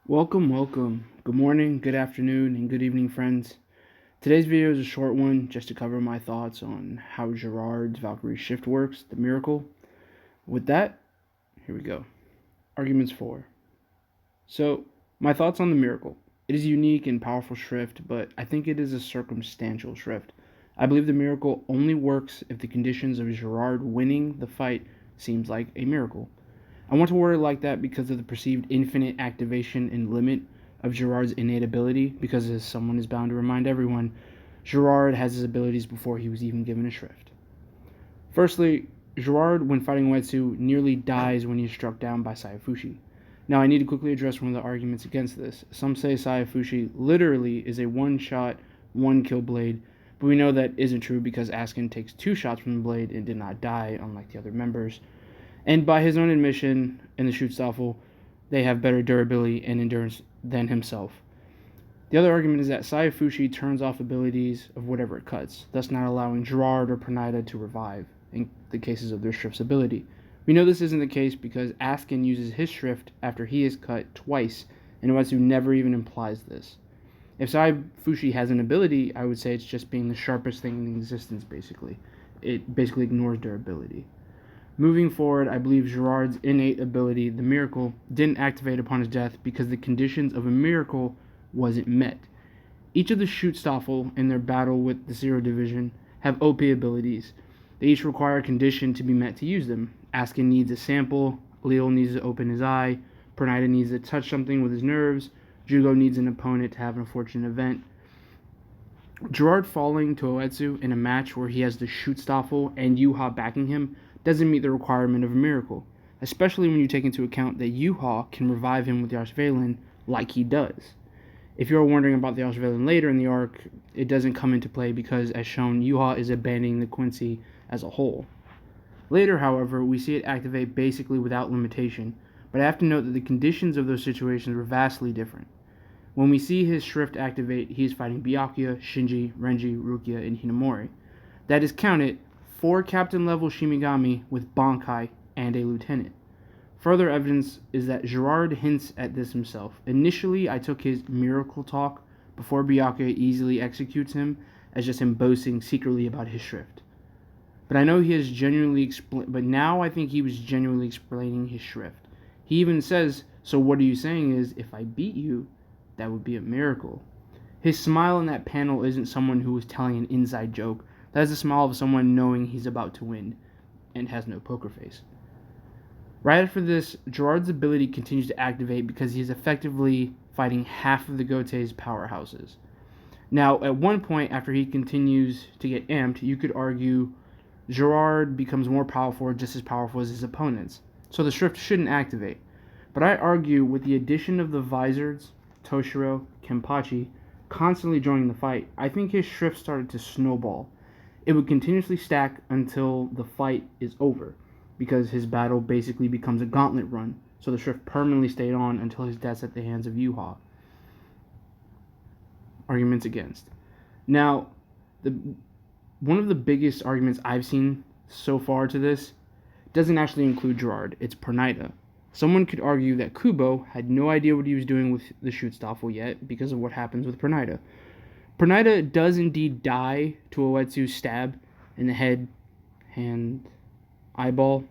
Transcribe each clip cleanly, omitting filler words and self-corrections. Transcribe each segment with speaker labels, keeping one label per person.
Speaker 1: Welcome. Good morning, good afternoon, and good evening, friends. Today's video is a short one just to cover my thoughts on how Gerard's Valkyrie shift works, the miracle. With that, here we go. Arguments 4. So, my thoughts on the miracle. It is a unique and powerful shrift, but I think it is a circumstantial shrift. I believe the miracle only works if the conditions of Gerard winning the fight seems like a miracle. I want to word it like that because of the perceived infinite activation and limit of Gerard's innate ability, because as someone is bound to remind everyone, Gerard has his abilities before he was even given a shrift. Firstly, Gerard, when fighting Uetsu, nearly dies when he is struck down by Sayafushi. Now, I need to quickly address one of the arguments against this. Some say Sayafushi literally is a one-shot, one-kill blade, but we know that isn't true because Askin takes 2 shots from the blade and did not die, unlike the other members. And by his own admission in the Schutzstaffel, they have better durability and endurance than himself. The other argument is that Sayafushi turns off abilities of whatever it cuts, thus not allowing Gerard or Pernida to revive in the cases of their shrift's ability. We know this isn't the case because Askin uses his shrift after he is cut twice, and Uetsu never even implies this. If Sayafushi has an ability, I would say it's just being the sharpest thing in existence, basically. It basically ignores durability. Moving forward, I believe Gerard's innate ability, the miracle, didn't activate upon his death because the conditions of a miracle wasn't met. Each of the Schutzstaffel in their battle with the Zero Division have OP abilities. They each require a condition to be met to use them. Askin needs a sample, Leo needs to open his eye, Pernida needs to touch something with his nerves, Jugo needs an opponent to have an unfortunate event. Gerard falling to Uetsu in a match where he has the Schutzstaffel and Yuha backing him doesn't meet the requirement of a miracle, especially when you take into account that Yuha can revive him with the Archvalen like he does. If you're wondering about the Archvalen later in the arc, it doesn't come into play because, as shown, Yuha is abandoning the Quincy as a whole. Later, however, we see it activate basically without limitation, but I have to note that the conditions of those situations were vastly different. When we see his shrift activate, he is fighting Byakuya, Shinji, Renji, Rukia, and Hinamori. That is counted 4 captain-level Shimigami with Bankai and a lieutenant. Further evidence is that Gerard hints at this himself. Initially, I took his miracle talk before Byakuya easily executes him as just him boasting secretly about his shrift. But I know he has but now I think he was genuinely explaining his shrift. He even says, "So what are you saying is, if I beat you, that would be a miracle." His smile in that panel isn't someone who is telling an inside joke. That is the smile of someone knowing he's about to win and has no poker face. Right after this, Gerard's ability continues to activate because he is effectively fighting half of the Gotei's powerhouses. Now, at one point, after he continues to get amped, you could argue Gerard becomes more powerful or just as powerful as his opponents, so the shrift shouldn't activate. But I argue with the addition of the Vizards, Toshiro, Kenpachi constantly joining the fight, I think his shrift started to snowball. It would continuously stack until the fight is over, because his battle basically becomes a gauntlet run, so the shrift permanently stayed on until his death at the hands of Yuha. Arguments against. Now, one of the biggest arguments I've seen so far to this doesn't actually include Gerard, it's Pernida. Someone could argue that Kubo had no idea what he was doing with the Schutzstaffel yet because of what happens with Pernida. Pernida does indeed die to Uetsu's stab in the head, hand, eyeball.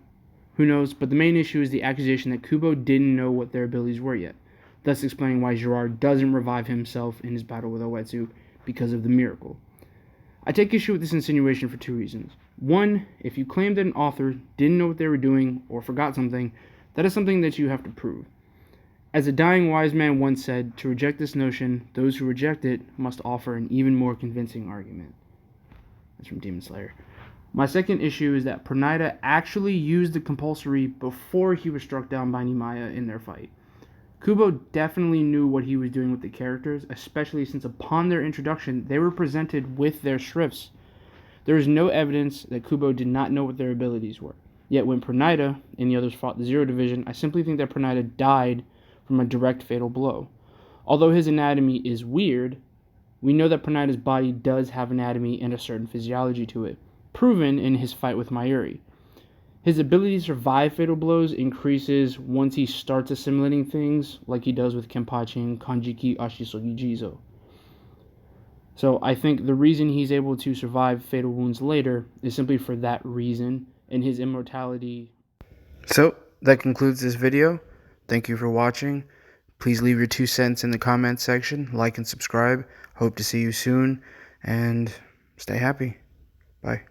Speaker 1: Who knows? But the main issue is the accusation that Kubo didn't know what their abilities were yet, thus explaining why Gerard doesn't revive himself in his battle with Uetsu because of the miracle. I take issue with this insinuation for 2 reasons. One, if you claim that an author didn't know what they were doing or forgot something, that is something that you have to prove. As a dying wise man once said, to reject this notion, those who reject it must offer an even more convincing argument. That's from Demon Slayer. My second issue is that Pernida actually used the compulsory before he was struck down by Nimaya in their fight. Kubo definitely knew what he was doing with the characters, especially since upon their introduction, they were presented with their shrifts. There is no evidence that Kubo did not know what their abilities were. Yet when Pernida and the others fought the Zero Division, I simply think that Pernida died from a direct fatal blow. Although his anatomy is weird, we know that Pernida's body does have anatomy and a certain physiology to it, proven in his fight with Mayuri. His ability to survive fatal blows increases once he starts assimilating things, like he does with Kenpachi and Kanjiki Ashisogi Jizo. So I think the reason he's able to survive fatal wounds later is simply for that reason, and his immortality. So that concludes this video. Thank you for watching. Please leave your 2 cents in the comments section, like and subscribe. Hope to see you soon, and stay happy. Bye.